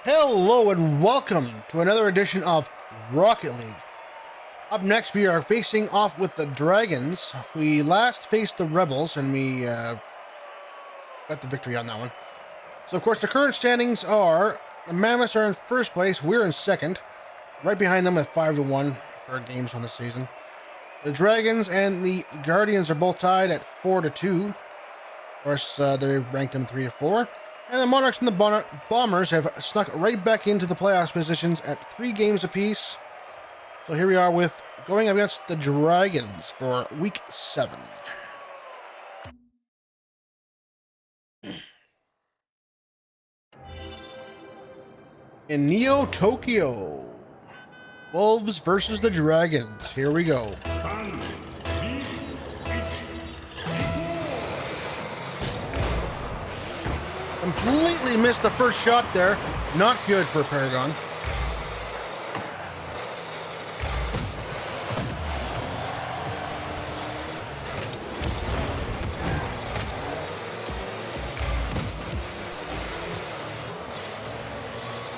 Hello and welcome to another edition of Rocket League. Up next, we are facing off with the Dragons. We last faced the Rebels and we got the victory on that one. So, of course, the current standings are the Mammoths are in first place. We're in second, right behind them with 5-1 for our games on the season. The Dragons and the Guardians are both tied at 4-2. Of course, they ranked them 3-4. And the Monarchs and the Bombers have snuck right back into the playoffs positions at 3 games apiece. So here we are with going against the Dragons for Week 7. In Neo Tokyo, Wolves versus the Dragons. Here we go. Completely missed the first shot there. Not good for Paragon.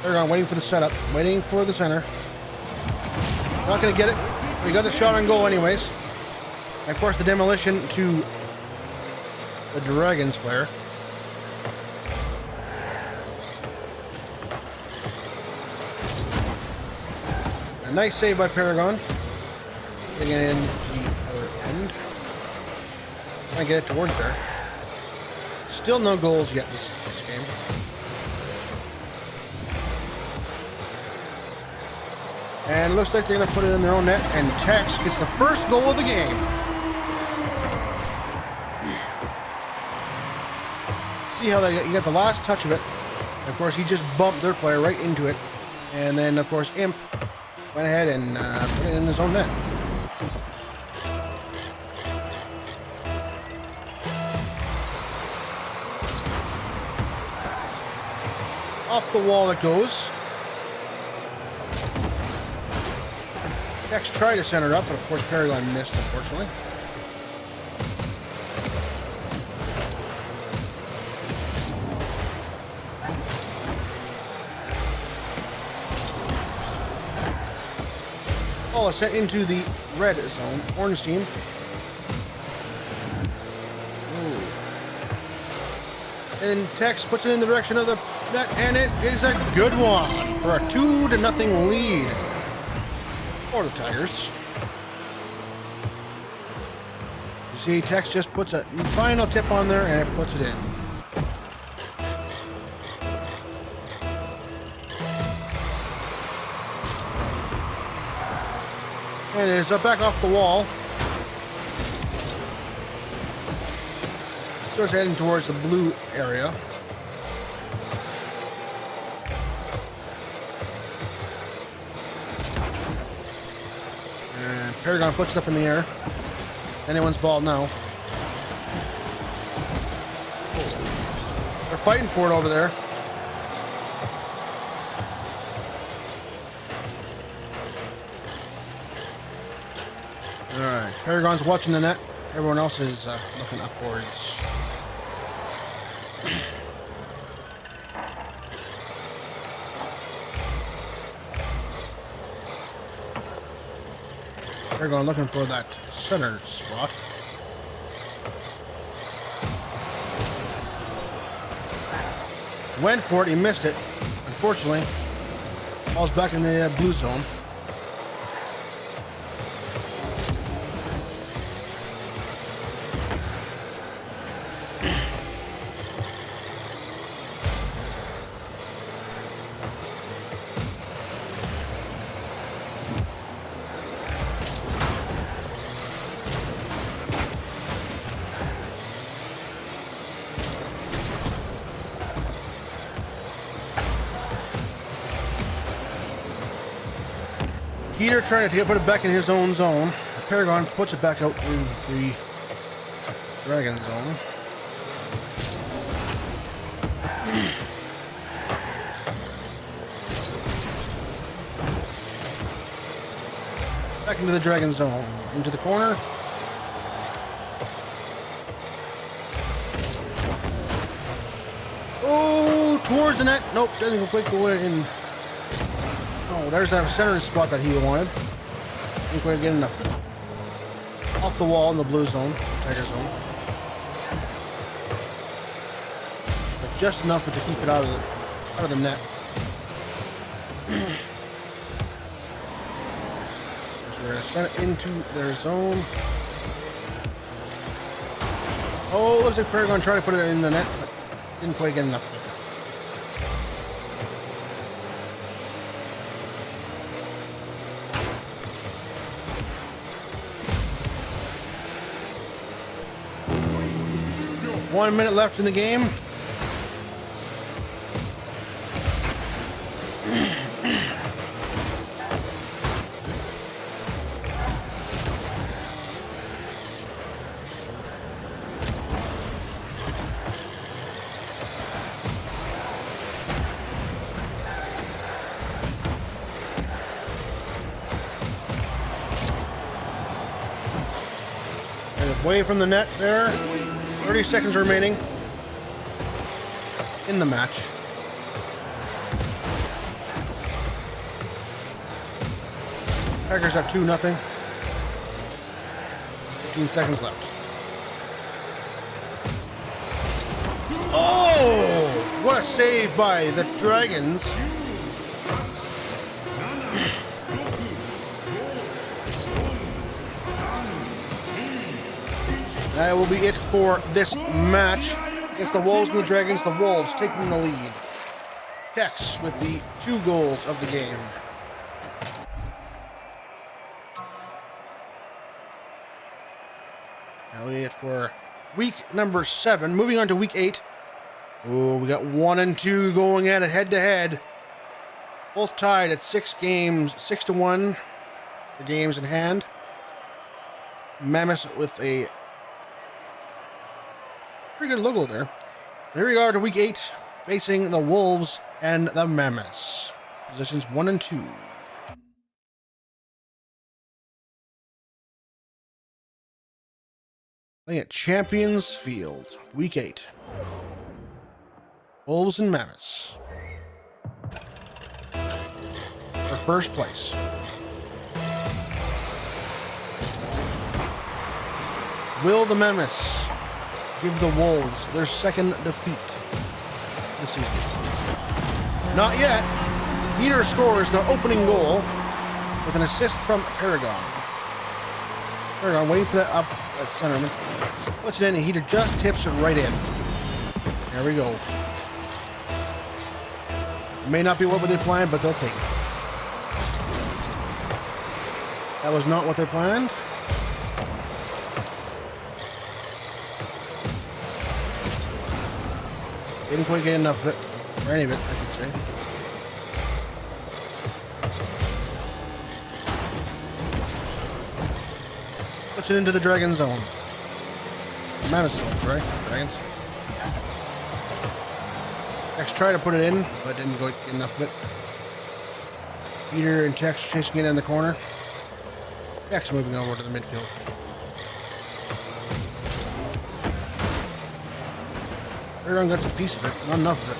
Paragon waiting for the setup. Waiting for the center. Not going to get it. We got the shot on goal anyways. And of course the demolition to the Dragons player. A nice save by Paragon. Getting it in the other end. Trying to get it towards there. Still no goals yet this game. And it looks like they're going to put it in their own net. And Tex gets the first goal of the game. See how he got the last touch of it. And of course, he just bumped their player right into it. And then, of course, Imp went ahead and put it in his own net. Off the wall it goes. Tex tried to center it up, but of course Paragon missed, unfortunately. Ball is sent into the red zone. Orange team. Ooh. And Tex puts it in the direction of the net, and it is a good one for a 2-0 lead for the Tigers. You see, Tex just puts a final tip on there, and it puts it in. And it is back off the wall. So it's heading towards the blue area. And Paragon puts it up in the air. Anyone's ball now. They're fighting for it over there. Alright, Paragon's watching the net. Everyone else is looking upwards. Paragon looking for that center spot. Went for it, he missed it. Unfortunately, ball's back in the blue zone. Peter trying to put it back in his own zone. Paragon puts it back out in the Dragon zone. Back into the Dragon zone. Into the corner. Oh, towards towards the net. Nope, doesn't quite go in. Oh, there's that center spot that he wanted. Didn't quite get enough. Off the wall in the blue zone, Tiger zone. But just enough to keep it out of the net. So we're gonna send it into their zone. Oh, looks like Paragon tried to put it in the net, but didn't quite get enough. One minute left in the game. Away from the net there. 30 seconds remaining in the match. Tigers up 2-0. 15 seconds left. Oh! What a save by the Dragons. That will be it for this match. Against the Wolves and the Dragons, the Wolves taking the lead. Tex with the 2 goals of the game. That'll be it for week number 7. Moving on to week 8. Oh, we got 1 and 2 going at it head-to-head. Both tied at 6 games, 6-1 for games in hand. Mammoth with a pretty good logo there. Here we are to week 8, facing the Wolves and the Mammoths. Positions 1 and 2. Playing at Champions Field, week 8. Wolves and Mammoths. For first place. Will the Mammoths give the Wolves their second defeat this season? Not yet. Heater scores the opening goal with an assist from Paragon. Paragon waiting for that up at centerman. Puts it in and Heater just tips it right in. There we go. May not be what they planned, but they'll take it. That was not what they planned. Didn't quite get enough of it, or any of it, I should say. Puts it into the Dragon zone. Mammoth zone, right? Dragons. Tex tried to put it in, but didn't quite get enough of it. Peter and Tex chasing it in the corner. Tex moving over to the midfield. Paragon got a piece of it, not enough of it.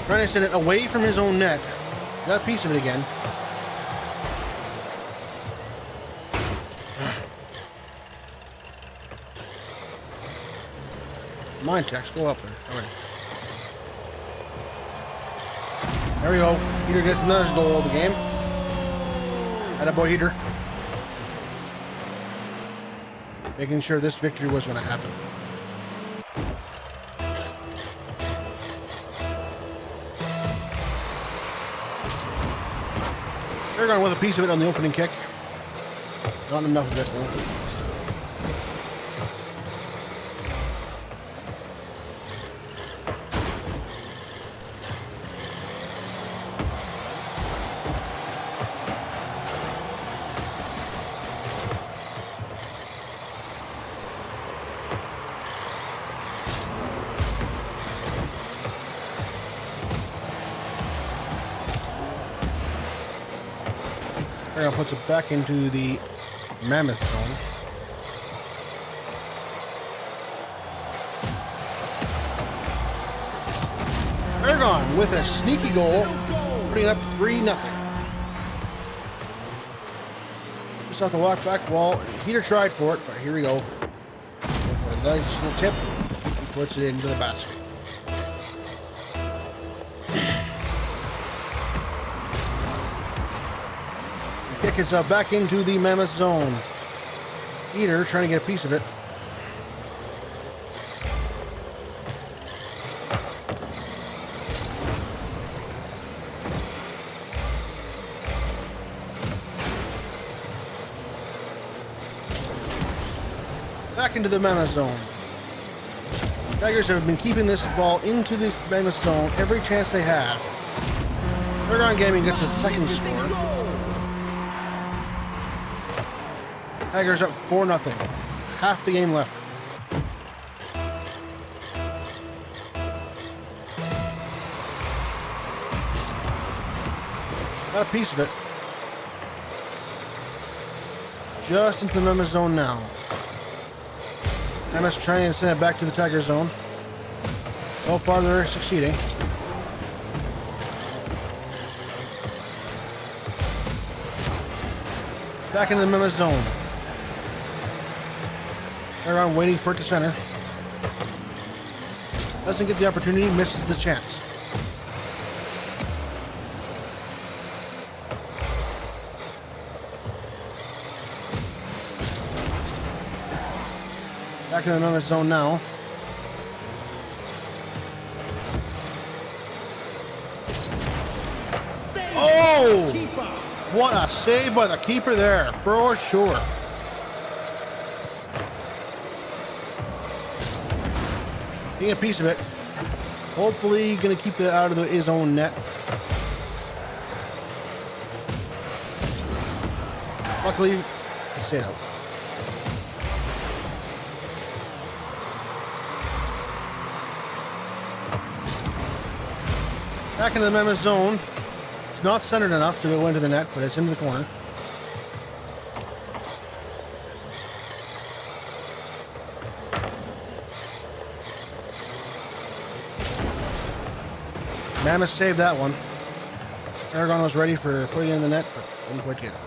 Trying to send it away from his own net. Got a piece of it again. Mine, Tex, go up there. All right. There we go. Heater gets another goal of the game. Attaboy, Heater. Making sure this victory was going to happen. Paragon with a piece of it on the opening kick. Not enough of it, though. Paragon puts it back into the Mammoth zone. Aragon with a sneaky goal, putting it up 3-0. Just off the walk back wall. Heater tried for it, but here we go. With a nice little tip, he puts it into the basket. The kick is back into the Mammoth zone. Heater trying to get a piece of it. Back into the Mammoth zone. Tigers have been keeping this ball into the Mammoth zone every chance they have. Aragon Gaming gets a second score. Tigers up 4-0. Half the game left. Got a piece of it. Just into the Mammoth zone now. Mammoth trying to send it back to the Tiger zone. So far they're succeeding. Back into the Mammoth zone. Aragon waiting for it to center. Doesn't get the opportunity, misses the chance. Back in the Mammoth zone now. Oh! What a save by the keeper there, for sure. Getting a piece of it. Hopefully going to keep it out of his own net. Luckily, he stayed out. Back into the Mammoth zone. It's not centered enough to go into the net, but it's into the corner. Mammoth saved that one. Aragon was ready for putting it in the net, but didn't quite get it.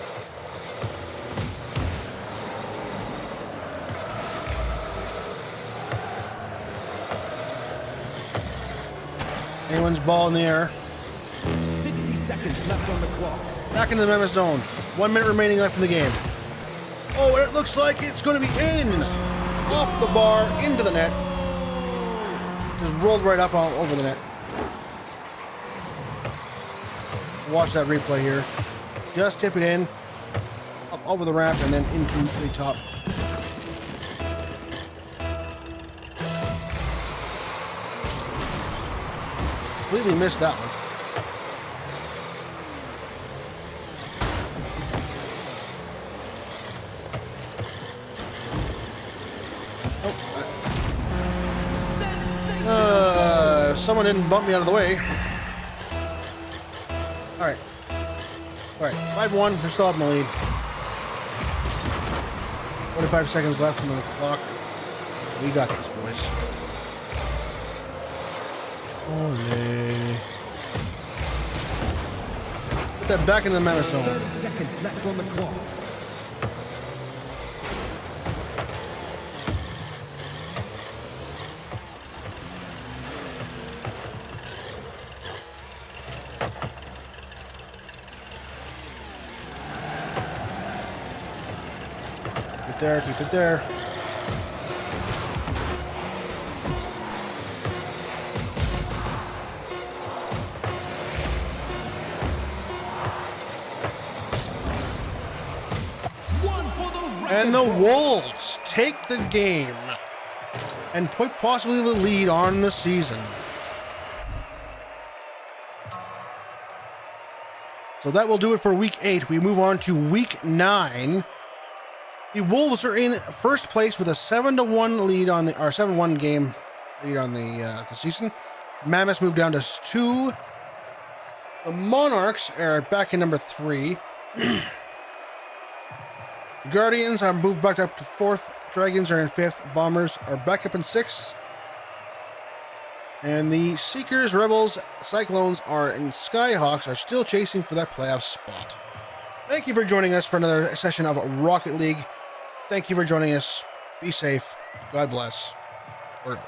Anyone's ball in the air. 60 seconds left on the clock. Back into the Mammoth zone. 1 minute remaining left in the game. Oh, it looks like it's going to be in. Off the bar, into the net. Just rolled right up over the net. Watch that replay here. Just tip it in, up over the ramp, and then into the top. Completely missed that one. Someone didn't bump me out of the way. Alright. Alright, 5-1. We're still up in the lead. 45 seconds left on the clock. We got this, boys. Ole. Put that back in the Mammoth zone. 30 seconds left on the clock. There, keep it there. And the Wolves take the game and put possibly the lead on the season. So that will do it for week 8. We move on to week 9. The Wolves are in first place with a 7-1 lead on the, or 7-1 game lead on the season. Mammoths moved down to 2. The Monarchs are back in number 3. Guardians are moved back up to 4th. Dragons are in 5th. Bombers are back up in 6th. And the Seekers, Rebels, Cyclones, and Skyhawks are still chasing for that playoff spot. Thank you for joining us for another session of Rocket League. Thank you for joining us. Be safe. God bless. We're out.